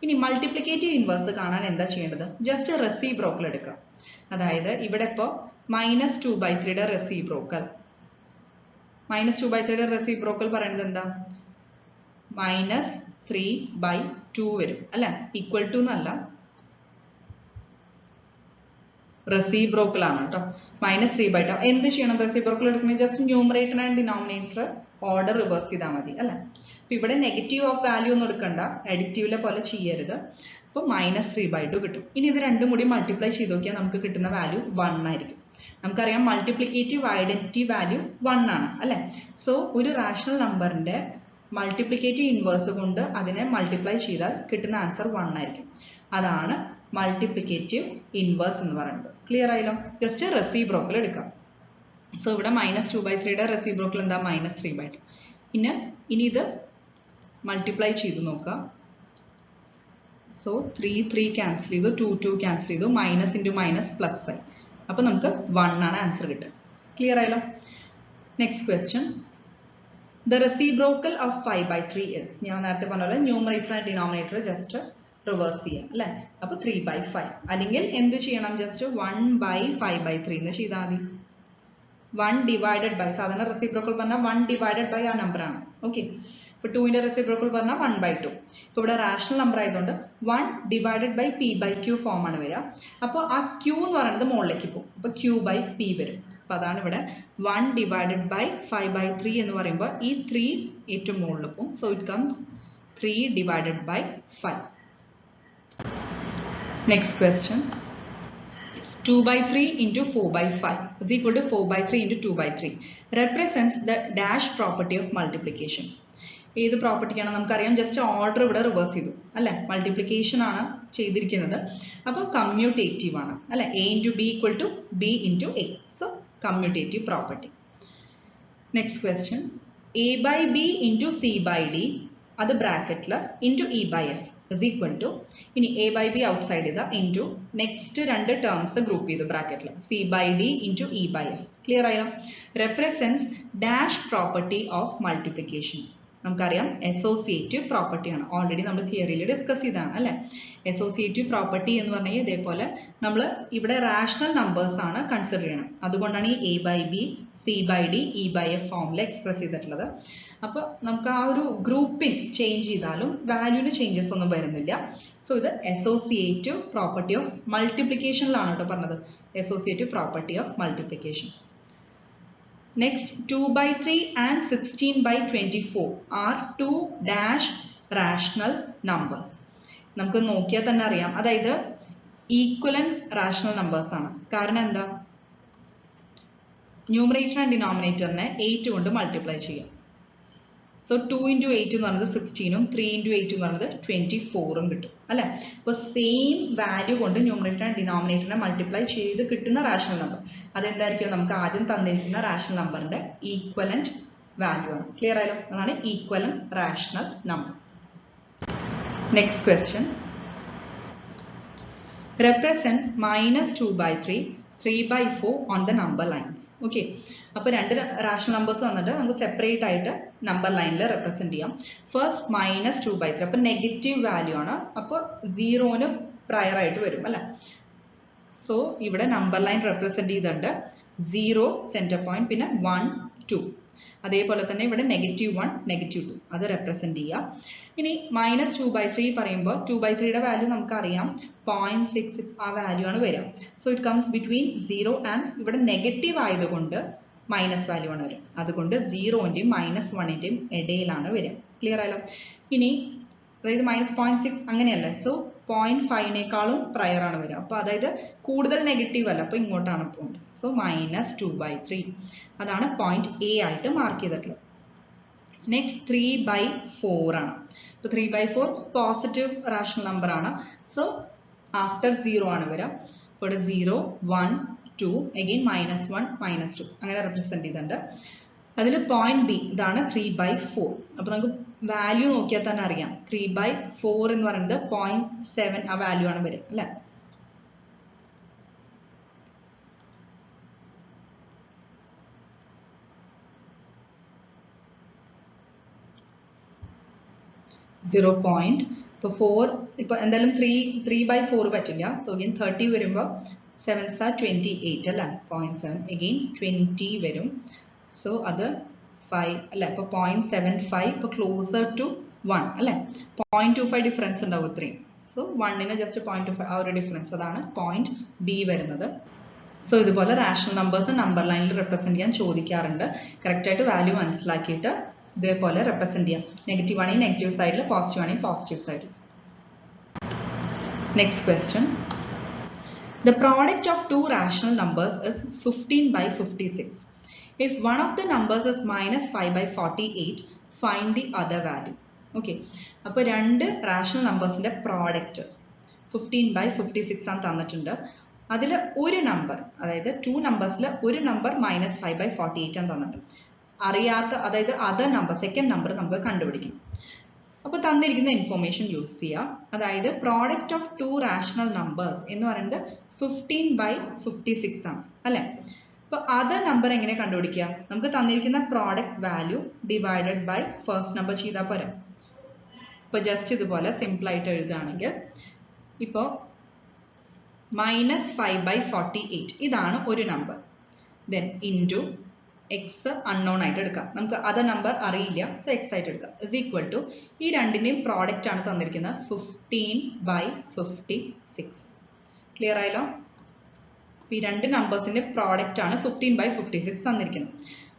ഇനി മൾട്ടിപ്ലിക്കേറ്റീവ് ഇൻവേഴ്സ് കാണാൻ എന്താ ചെയ്യേണ്ടത്? ജസ്റ്റ് റെസിപ്രോക്കൽ എടുക്കുക. അതായത് ഇവിടെ ഇപ്പോൾ മൈനസ് 2/3 റെസിപ്രോക്കൽ. മൈനസ് 2/3 റെസിപ്രോക്കൽ പറയുന്നത് എന്താ? -3/2 വരും അല്ലെ? ഈക്വൽ ടു എന്നല്ല, റെസിപ്രോക്കൽ ആണ് കേട്ടോ. -3/2. എന്ത് ചെയ്യണം? റെസിപ്രോക്കൽ എടുക്കുമ്പോൾ just numerator and denominator order reverse ചെയ്താൽ മതി അല്ലെ? അപ്പൊ ഇവിടെ നെഗറ്റീവ് ഓഫ് വാല്യൂ ഒന്നും എടുക്കണ്ട, അഡിറ്റീവിലെ പോലെ ചെയ്യരുത്. അപ്പോൾ -3/2 കിട്ടും. ഇനി ഇത് രണ്ടും കൂടി മൾട്ടിപ്ലൈ ചെയ്ത് നോക്കിയാൽ നമുക്ക് കിട്ടുന്ന വാല്യൂ 1 ആയിരിക്കും. നമുക്കറിയാം മൾട്ടിപ്ലിക്കേറ്റീവ് ഐഡന്റിറ്റി വാല്യൂ 1 ആണ് അല്ലെ? സോ ഒരു റാഷണൽ നമ്പറിന്റെ മൾട്ടിപ്ലിക്കേറ്റീവ് ഇൻവേഴ്സ് കൊണ്ട് അതിനെ മൾട്ടിപ്ലൈ ചെയ്താൽ കിട്ടുന്ന ആൻസർ 1 ആയിരിക്കും. അതാണ് മൾട്ടിപ്ലിക്കേറ്റീവ് ഇൻവേഴ്സ് എന്ന് പറയുന്നത്. ക്ലിയർ ആയല്ലോ? ജസ്റ്റ് റെസിപ്രോക്കൽ എടുക്കാം. സോ ഇവിടെ -2/3 റെസിപ്രോക്കൽ എന്താ? -3/2. ഇനി ഇത് മൾട്ടിപ്ലൈ ചെയ്ത് നോക്കാം. സോ 3 ക്യാൻസൽ ചെയ്തു, 2 ക്യാൻസൽ ചെയ്തു, മൈനസ് ഇൻറ്റു മൈനസ് പ്ലസ് ആയി. അപ്പൊ നമുക്ക് 1 ആണ് ആൻസർ കിട്ടുക. ക്ലിയർ ആയല്ലോ? Next question. The reciprocal of 5/3 is, ഞാൻ നേരത്തെ പറഞ്ഞ പോലെ numerator and denominator just reverse ചെയ്യാം അല്ലെ? അപ്പൊ 3/5. അല്ലെങ്കിൽ എന്ത് ചെയ്യണം? ജസ്റ്റ് 1/5/3 എന്ന് ചെയ്താൽ മതി. 1 ഡിവൈഡഡ് ബൈ, സാധാരണ റെസിപ്രോക്കൽ പറഞ്ഞാൽ 1 ഡിവൈഡഡ് ബൈ ആ നമ്പർ ആണ്. ഓക്കെ, ഇപ്പൊ 2ന്റെ റെസിപ്രോക്കൽ പറഞ്ഞാൽ 1/2. ഇപ്പൊ ഇവിടെ റാഷണൽ നമ്പർ ആയതുകൊണ്ട് 1 ഡിവൈഡഡ് ബൈ p/q ഫോം ആണ് വരിക. അപ്പോൾ ആ q എന്ന് പറയുന്നത് മുകളിലേക്ക് പോകും. അപ്പൊ q/p വരും. അപ്പൊ അതാണ് ഇവിടെ 1 ഡിവൈഡഡ് ബൈ 5/3 എന്ന് പറയുമ്പോൾ ഈ 3 ഏറ്റവും മുകളിൽ പോകും. So it comes 3 divided by 5. Next question. 2/3 into 4/5 is equal to 4/3 into 2/3 represents the dash property of multiplication. ഏത് പ്രോപ്പർട്ടിക്കാണ്? നമുക്കറിയാം, ജസ്റ്റ് ഓർഡർ ഇവിടെ റിവേഴ്സ് ചെയ്തു അല്ലെ? മൾട്ടിപ്ലിക്കേഷൻ ആണ് ചെയ്തിരിക്കുന്നത്. അപ്പോൾ കമ്മ്യൂട്ടേറ്റീവ് ആണ് അല്ലെ? a into b equal to b into a. So commutative property. Next question. a/b into c/d, അത് ബ്രാക്കറ്റിൽ into e/f is equal to, ഇനി a/b ഔട്ട്സൈഡ് ചെയ്ത into നെക്സ്റ്റ് രണ്ട് ടേംസ് ഗ്രൂപ്പ് ചെയ്തു ബ്രാക്കറ്റിൽ c/d into e/f. ക്ലിയർ ആയോ? Represents dash property of multiplication. നമുക്കറിയാം അസോസിയേറ്റീവ് പ്രോപ്പർട്ടി ആണ്. ഓൾറെഡി നമ്മൾ തിയറിയിൽ ഡിസ്കസ് ചെയ്തതാണ് അല്ലെ? അസോസിയേറ്റീവ് പ്രോപ്പർട്ടി എന്ന് പറഞ്ഞാൽ ഇതേപോലെ നമ്മൾ ഇവിടെ റാഷണൽ നമ്പേഴ്സ് ആണ് കൺസിഡർ ചെയ്യണം. അതുകൊണ്ടാണ് ഈ a/b, c/d, e/f ഫോമിൽ എക്സ്പ്രസ് ചെയ്തിട്ടുള്ളത്. അപ്പോൾ നമുക്ക് ആ ഒരു ഗ്രൂപ്പിംഗ് ചേഞ്ച് ചെയ്താലും വാല്യൂവിന് ചേഞ്ചസ് ഒന്നും വരുന്നില്ല. സോ ഇത് അസോസിയേറ്റീവ് പ്രോപ്പർട്ടി ഓഫ് മൾട്ടിപ്ലിക്കേഷനിലാണ് കേട്ടോ പറഞ്ഞത്. Associative property of multiplication. Next, 2/3 and 16/24 are two dash rational numbers. നമുക്ക് നോക്കിയാൽ തന്നെ അറിയാം, അതായത് ഈക്വലന്റ് റാഷണൽ നമ്പേഴ്സ് ആണ്. കാരണം എന്താ? ന്യൂമറേറ്റർ ആൻഡ് ഡിനോമിനേറ്ററിനെ 8 കൊണ്ട് മൾട്ടിപ്ലൈ ചെയ്യാം. സോ 2 into 8 എന്ന് പറയുന്നത് 16ഉം 3 into 8 എന്ന് പറയുന്നത് 24ഉം കിട്ടും അല്ലെ? അപ്പോൾ സെയിം വാല്യൂ കൊണ്ട് ന്യൂമറേറ്റർ ആൻഡ് ഡിനോമിനേറ്ററിനെ മൾട്ടിപ്ലൈ ചെയ്ത് കിട്ടുന്ന റാഷണൽ നമ്പർ അതെന്തായിരിക്കും? നമുക്ക് ആദ്യം തന്നിരിക്കുന്ന റാഷണൽ നമ്പറിന്റെ ഈക്വലന്റ് വാല്യൂ ആണ്. ക്ലിയർ ആയല്ലോ? അതാണ് equivalent rational number. Next question. Represent -2/3, 3/4 on the number lines. Okay, അപ്പോൾ രണ്ട് റാഷണൽ നമ്പേഴ്സ് തന്നിട്ട് നമുക്ക് സെപ്പറേറ്റ് ആയിട്ട് നമ്പർ ലൈനിൽ റെപ്രസെന്റ് ചെയ്യാം. ഫസ്റ്റ് -2/3, അപ്പോൾ നെഗറ്റീവ് വാല്യൂ ആണ്. അപ്പോൾ 0ന് പ്രയർ ആയിട്ട് വരും അല്ലെ? സോ ഇവിടെ നമ്പർ ലൈൻ റെപ്രസെന്റ് ചെയ്തിട്ടുണ്ട്. 0 സെന്റർ പോയിന്റ്, പിന്നെ 1 2. അതേപോലെ തന്നെ ഇവിടെ -1 -2 അത് റെപ്രസെന്റ് ചെയ്യാം. ഇനി -2/3 പറയുമ്പോൾ 2/3യുടെ വാല്യൂ നമുക്കറിയാം 0.66 ആ വാല്യൂ ആണ് വരിക. So it comes between 0 and, ഇവിടെ നെഗറ്റീവ് ആയതുകൊണ്ട് മൈനസ് വാല്യൂ ആണ് വരിക. അതുകൊണ്ട് 0ന്റെയും -1ന്റെയും ഇടയിലാണ് വരിക. ക്ലിയർ ആയല്ലോ? ഇനി അതായത് -0.6 അങ്ങനെയല്ലേ? സോ 0.5നേക്കാളും പ്രയർ ആണ് വരിക. അപ്പോൾ അതായത് കൂടുതൽ നെഗറ്റീവ് അല്ല, അപ്പോൾ ഇങ്ങോട്ടാണ് പോകുന്നത്. സോ -2/3 അതാണ് പോയിന്റ് എ ആയിട്ട് മാർക്ക് ചെയ്തിട്ടുള്ളത്. നെക്സ്റ്റ് 3/4 ആണ്. അപ്പോൾ 3/4 പോസിറ്റീവ് റാഷണൽ നമ്പർ ആണ്. സോ ആഫ്റ്റർ 0 ആണ് വരിക. അപ്പോൾ ഇവിടെ 0 1 2 അഗെയിൻ -1 -2 അങ്ങനെ റെപ്രസെന്റ് ചെയ്തിട്ടുണ്ട്. അതിൽ പോയിന്റ് ബി ഇതാണ് 3/4. അപ്പോൾ നമുക്ക് വാല്യൂ നോക്കിയാൽ തന്നെ അറിയാം 3/4 എന്ന് പറയുന്നത് 0.7 ആ വാല്യൂ ആണ് വരിക അല്ലെ? 0. ഇപ്പോൾ 4 ഇപ്പോൾ എന്തായാലും 3/4 പറ്റില്ല. സോ അഗെയിൻ 30 വരുമ്പോൾ 7s are 28 അല്ലേ 0.7 again 20 വരും. സോ അത് 5 അല്ല ഇപ്പോൾ 0.75 ഇപ്പോൾ ക്ലോസർ ടു 1 അല്ലേ 0.25 ഡിഫറൻസ് ഉണ്ടാവും ഇത്രയും. സോ 1ന് ജസ്റ്റ് 0.25 ആ ഒരു ഡിഫറൻസ് അതാണ് പോയിന്റ് ബി വരുന്നത്. സോ ഇതുപോലെ റാഷണൽ നമ്പേഴ്സ് നമ്പർ ലൈനിൽ റെപ്രസെന്റ് ചെയ്യാൻ ചോദിക്കാറുണ്ട്. കറക്റ്റ് ആയിട്ട് വാല്യൂ മനസ്സിലാക്കിയിട്ട് ഇതേപോലെ റെപ്രസെന്റ് ചെയ്യാം. നെഗറ്റീവ് ആണെങ്കിൽ നെഗറ്റീവ് സൈഡിൽ, പോസിറ്റീവ് ആണെങ്കിൽ പോസിറ്റീവ് സൈഡിൽ. Next question. The product of two rational numbers is 15 by 56. If one of the numbers is minus 5 by 48, find the other value. Okay. അപ്പോൾ രണ്ട് റാഷണൽ നമ്പേഴ്സിന്റെ പ്രോഡക്റ്റ് 15 by 56 ആണ് തന്നിട്ടുണ്ട്. അതിൽ ഒരു നമ്പർ, അതായത് 2 നമ്പേഴ്സിൽ ഒരു നമ്പർ മൈനസ് 5 by 48 ആണ് തന്നിട്ടുണ്ട്. അറിയാത്ത, അതായത് അതർ നമ്പർ, സെക്കൻഡ് നമ്പർ നമുക്ക് കണ്ടുപിടിക്കും. അപ്പോൾ തന്നിരിക്കുന്ന ഇൻഫോർമേഷൻ യൂസ് ചെയ്യുക. അതായത് product of two rational numbers എന്ന് പറയുന്നത് 15 by 56 ആണ് അല്ലേ. അപ്പോൾ അതർ നമ്പർ എങ്ങനെ കണ്ടുപിടിക്കുക? നമുക്ക് തന്നിരിക്കുന്ന product value divided by first number ചെയ്താൽ പോരാ. ഇപ്പോൾ ജസ്റ്റ് ഇതുപോലെ സിമ്പിൾ ആയിട്ട് എഴുതുകയാണെങ്കിൽ ഇപ്പോൾ മൈനസ് 5 by 48 ഇതാണ് ഒരു number. Then into X unknown ആയിട്ട് എടുക്കാം, നമുക്ക് അതർ നമ്പർ അറിയില്ല, സോ എക്സ് ആയിട്ട് എടുക്കാം. ഇസ് ഈക്വൽ ടു ഈ രണ്ടിൻ്റെയും പ്രോഡക്റ്റ് ആണ് തന്നിരിക്കുന്നത് 15 by 56. ക്ലിയർ ആയല്ലോ? ഈ രണ്ട് നമ്പേഴ്സിന്റെ പ്രോഡക്റ്റ് ആണ് 15 by 56 തന്നിരിക്കുന്നത്.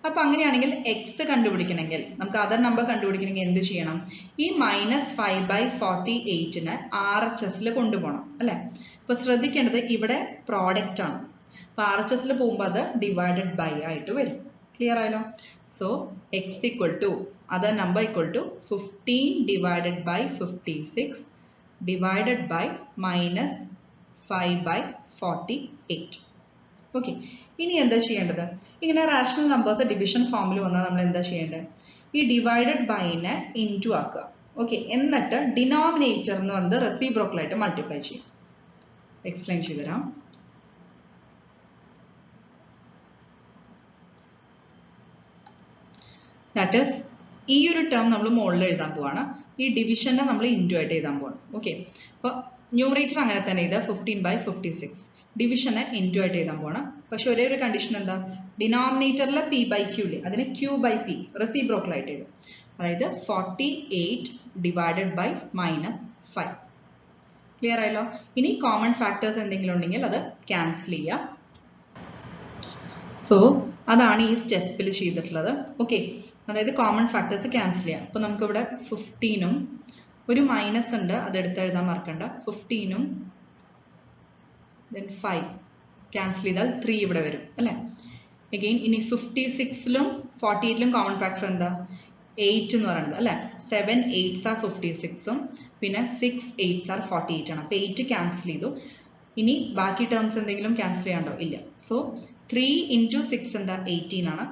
അപ്പൊ അങ്ങനെയാണെങ്കിൽ എക്സ് കണ്ടുപിടിക്കണമെങ്കിൽ, നമുക്ക് അതർ നമ്പർ കണ്ടുപിടിക്കണമെങ്കിൽ എന്ത് ചെയ്യണം? ഈ മൈനസ് 5 by 48നെ RHSൽ കൊണ്ടുപോകണം അല്ലെ. അപ്പൊ ശ്രദ്ധിക്കേണ്ടത് ഇവിടെ പ്രോഡക്റ്റ് ആണ്. അപ്പൊ RHSൽ പോകുമ്പോൾ അത് ഡിവൈഡഡ് ബൈ ആയിട്ട് വരും. ക്ലിയർ ആയല്ലോ? So x equal to other number equal to 15 divided by 56 divided by minus 5 by 48. Okay, ഇനി എന്താ ചെയ്യേണ്ടത്? ഇങ്ങനെ റാഷണൽ നമ്പേഴ്സ് ഡിവിഷൻ ഫോമിൽ വന്നാൽ നമ്മൾ എന്താ ചെയ്യേണ്ടത്? ഈ ഡിവൈഡഡ് ബൈനെ ഇൻറ്റു ആക്കുക. ഓക്കെ, എന്നിട്ട് ഡിനോമിനേറ്റർ എന്ന് പറയുന്നത് റെസിപ്രോക്കൽ ആയിട്ട് മൾട്ടിപ്ലൈ ചെയ്യും. എക്സ്പ്ലെയിൻ ചെയ്തുതരാം. ദാറ്റ് ഈസ് ഈ ഒരു ടേം നമ്മൾ മുകളിൽ എഴുതാൻ പോവാണ്. ഈ ഡിവിഷനെ നമ്മൾ ഇൻറ്റു ആയിട്ട് എഴുതാൻ പോവാണ്. ഓക്കെ, അപ്പോൾ ന്യൂമറേറ്റർ അങ്ങനെ തന്നെ എഴുതുക 15 by 56. ഡിവിഷനെ ഇൻറ്റു ആയിട്ട് എഴുതാൻ പോകണം. പക്ഷെ ഒരേ ഒരു കണ്ടീഷൻ എന്താ? ഡിനോമിനേറ്ററിലെ പി ബൈ ക്യൂ ഇല്ലേ, അതിന് ക്യൂ ബൈ പി റെസിപ്രോക്കൽ ആയിട്ട് എഴുതും. അതായത് 48 divided by മൈനസ് 5. ക്ലിയർ ആയല്ലോ? ഇനി കോമൺ ഫാക്ടേഴ്സ് എന്തെങ്കിലും ഉണ്ടെങ്കിൽ അത് ക്യാൻസൽ ചെയ്യാം. സോ അതാണ് ഈ സ്റ്റെപ്പിൽ ചെയ്തിട്ടുള്ളത്. ഓക്കെ, അതായത് കോമൺ ഫാക്ടേഴ്സ് ക്യാൻസൽ ചെയ്യാം. അപ്പോൾ നമുക്കിവിടെ 15ഉം ഒരു മൈനസ് ഉണ്ട്, അതെടുത്ത് എഴുതാൻ മറക്കണ്ട. 15ഉം then 5 ക്യാൻസൽ ചെയ്താൽ 3 ഇവിടെ വരും അല്ലേ. അഗെയിൻ ഇനി 56ലും 48ലും കോമൺ ഫാക്ടർ എന്താ? 8 എന്ന് പറയുന്നത് അല്ലേ. 7 8s are 56ഉം പിന്നെ 6 8s are 48 ആണ്. അപ്പോൾ 8 ക്യാൻസൽ ചെയ്തു. ഇനി ബാക്കി ടേംസ് എന്തെങ്കിലും ക്യാൻസൽ ചെയ്യാണ്ടോ? ഇല്ല. സോ 3 into 6 എന്താ? 18 ആണ്.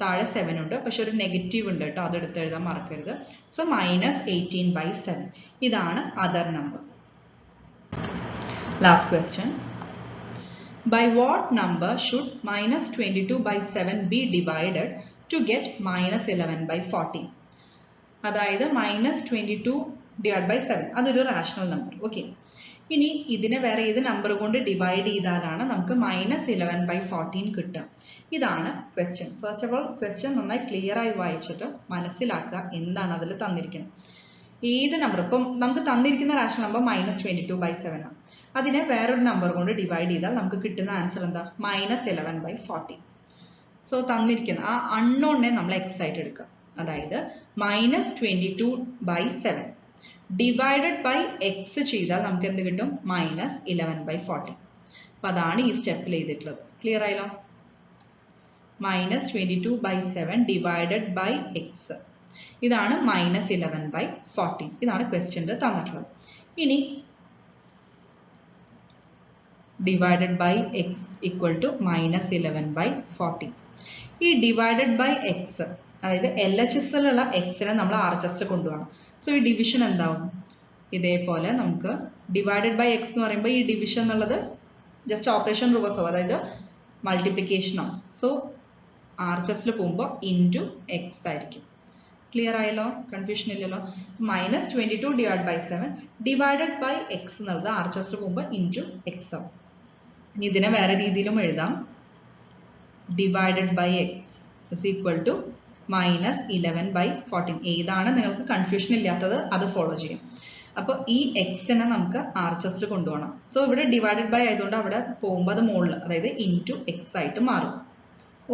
താഴെ 7 ഉണ്ട്, പക്ഷെ ഒരു നെഗറ്റീവ് ഉണ്ട് കേട്ടോ, അതെടുത്ത് എഴുതാൻ മറക്കരുത്. So minus 18 by 7. ഇതാണ് other number. Last question. By what number should minus 22 by 7 be divided to get minus 11 by 14? അതായത് മൈനസ് 22 divided by 7 അതൊരു റാഷണൽ നമ്പർ. ഓക്കെ, ഇനി ഇതിനെ വേറെ ഏത് നമ്പർ കൊണ്ട് ഡിവൈഡ് ചെയ്താലാണ് നമുക്ക് മൈനസ് 11 by 14 കിട്ടുക? ഇതാണ് question. First of all question നന്നായി ക്ലിയർ ആയി വായിച്ചിട്ട് മനസ്സിലാക്കുക എന്താണ് അതിൽ തന്നിരിക്കുന്നത്. ഏത് നമ്പർ, ഇപ്പം നമുക്ക് തന്നിരിക്കുന്ന റാഷണൽ നമ്പർ മൈനസ് 22 by 7 ആണ്. അതിനെ വേറൊരു നമ്പർ കൊണ്ട് ഡിവൈഡ് ചെയ്താൽ നമുക്ക് കിട്ടുന്ന ആൻസർ എന്താ? Minus 11 by 14. സോ തന്നിരിക്കുന്ന ആ അൺനോണിനെ നമ്മൾ എക്സ് ആയിട്ട് എടുക്കുക. അതായത് minus 22 by 7 divided by x ചെയ്താൽ നമുക്ക് എന്ത് കിട്ടും? Minus 11 by 14. അപ്പൊ അതാണ് ഈ സ്റ്റെപ്പിൽ ചെയ്തിട്ടുള്ളത്. ക്ലിയർ ആയല്ലോ? Minus 22 by 7 divided by x, ഇതാണ് മൈനസ് 11 by 14. ഇതാണ് ക്വസ്റ്റ്യനിൽ തന്നിട്ടുള്ളത്. ഇനി divided by x equal to minus 11 by 14. ഈ ഡിവൈഡഡ് ബൈ എക്സ്, അതായത് LHSലുള്ള എക്സിനെ നമ്മൾ RHSൽ കൊണ്ടുപോകണം. സോ ഈ ഡിവിഷൻ എന്താവും? ഇതേപോലെ നമുക്ക് ഡിവൈഡഡ് ബൈ എക്സ് എന്ന് പറയുമ്പോൾ ഈ ഡിവിഷൻ എന്നുള്ളത് ജസ്റ്റ് ഓപ്പറേഷൻ റിവേഴ്സ് ആവും, അതായത് മൾട്ടിപ്ലിക്കേഷൻ ആവും. സോ RHSൽ പോകുമ്പോൾ ഇൻറ്റു എക്സ് ആയിരിക്കും. ക്ലിയർ ആയല്ലോ? കൺഫ്യൂഷൻ ഇല്ലല്ലോ? Minus 22 divided by 7 divided by x എന്നുള്ളത് RHSൽ പോകുമ്പോൾ ഇൻറ്റു എക്സ് ആവും. ഇനി ഇതിനെ വേറെ രീതിയിലും എഴുതാം. Divided by x is equal to minus 11/14. ഏതാണ് നിങ്ങൾക്ക് കൺഫ്യൂഷൻ ഇല്ലാത്തത് അത് ഫോളോ ചെയ്യും. അപ്പോൾ ഈ എക്സിനെ നമുക്ക് ആർ എച്ച് എസിൽ കൊണ്ടുപോകണം. സോ ഇവിടെ ഡിവൈഡഡ് ബൈ ആയതുകൊണ്ട് അവിടെ പോകുമ്പോൾ അത് മുകളിൽ, അതായത് ഇൻറ്റു എക്സ് ആയിട്ട് മാറും.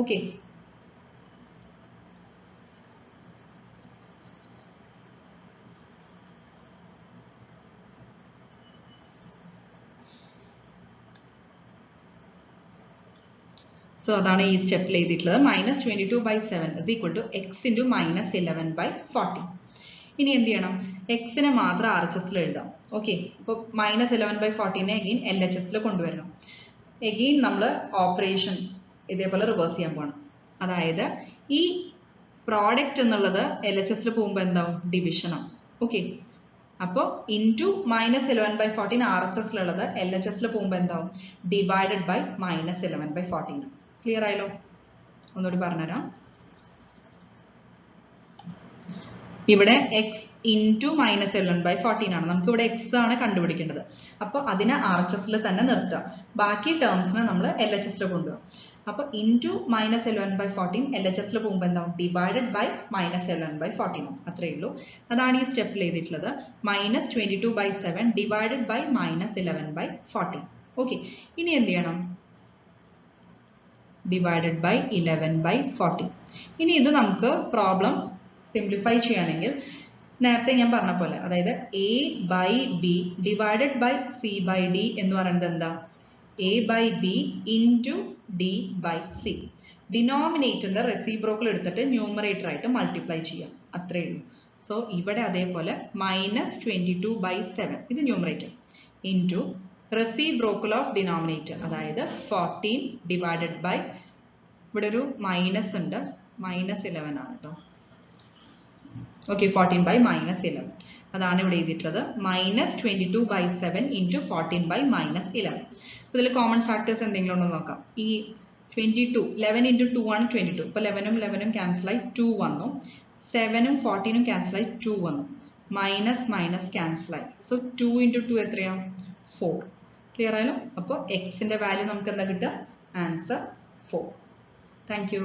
ഓക്കെ, സോ അതാണ് ഈ സ്റ്റെപ്പിൽ എഴുതിയിട്ടുള്ളത്. -22/7 is equal to x into -11/14. ഇനി എന്ത് ചെയ്യണം? എക്സിനെ മാത്രം ആർ എച്ച് എസിൽ എഴുതാം. ഓക്കെ, ഇപ്പോൾ -11/14 എഗെയിൻ എൽ എച്ച് എസിൽ കൊണ്ടുവരണം. എഗെയിൻ നമ്മൾ ഓപ്പറേഷൻ ഇതേപോലെ റിവേഴ്സ് ചെയ്യാൻ പോകണം. അതായത് ഈ പ്രോഡക്റ്റ് എന്നുള്ളത് എൽ എച്ച് എസിൽ പോകുമ്പോൾ എന്താവും? ഡിവിഷനാണ്. ഓക്കെ, അപ്പോൾ ഇൻറ്റു -11/14 ആർ എച്ച് എസിലുള്ളത് എൽ എച്ച് എസിൽ പോകുമ്പോൾ എന്താവും? Divided by -11/14. ക്ലിയർ ആയല്ലോ? ഒന്നുകൂടി പറഞ്ഞുതരാം. ഇവിടെ എക്സ് ഇൻറ്റു -11/14 ആണ്. നമുക്ക് ഇവിടെ എക്സ് ആണ് കണ്ടുപിടിക്കേണ്ടത്. അപ്പോൾ അതിനെ ആർ എച്ച് എസിൽ തന്നെ നിർത്തുക. ബാക്കി ടേംസിനെ നമ്മൾ എൽ എച്ച് എസിൽ കൊണ്ടുപോകും. അപ്പോൾ ഇൻറ്റു -11/14 എൽ എച്ച് എസിൽ പോകുമ്പോൾ എന്താവും? Divided by -11/14. അത്രയേ ഉള്ളൂ. അതാണ് ഈ സ്റ്റെപ്പിൽ എഴുതിയിട്ടുള്ളത്. -22/7 ഡിവൈഡഡ് ബൈ -11/14. ഓക്കെ, ഇനി എന്ത് ചെയ്യണം? Divided by 11/14. ഇനി ഇത് നമുക്ക് പ്രോബ്ലം സിംപ്ലിഫൈ ചെയ്യുകയാണെങ്കിൽ നേരത്തെ ഞാൻ പറഞ്ഞ പോലെ, അതായത് A by B divided by C by D എന്ന് പറയുന്നത് എന്താ? A by B into D by C. ഡിനോമിനേറ്ററിന്റെ റെസിപ്രോക്കൽ എടുത്തിട്ട് ന്യൂമറേറ്റർ ആയിട്ട് മൾട്ടിപ്ലൈ ചെയ്യാം. അത്രയേ ഉള്ളൂ. സോ ഇവിടെ അതേപോലെ -22/7 ഇത് numerator into reciprocal of denominator, അതായത് 14 ഡിവൈഡഡ് ബൈ, ഇവിടെ ഒരു മൈനസ് ഉണ്ട്, -11 ആണ് കേട്ടോ. ഓക്കെ, 14/-11 അതാണ് ഇവിടെ എഴുതിയിട്ടുള്ളത്. -22/7 ഇൻറ്റു 14/-11. ഇതിൽ കോമൺ ഫാക്ടേഴ്സ് എന്തെങ്കിലും ഉണ്ടോ നോക്കാം. ഈ 22 11 ഇൻറ്റു 2 ആണ് 22. ഇപ്പോൾ 11 ക്യാൻസൽ ആയി 2 വന്നു. 7 14 ക്യാൻസൽ ആയി 2 വന്നു. മൈനസ് ക്യാൻസൽ ആയി. സോ 2 ഇൻറ്റു 2 എത്രയാണ്? 4. ക്ലിയർ ആയാലോ? അപ്പോൾ എക്സിന്റെ വാല്യൂ നമുക്ക് എന്താ കിട്ടുക? ആൻസർ 4. Thank you.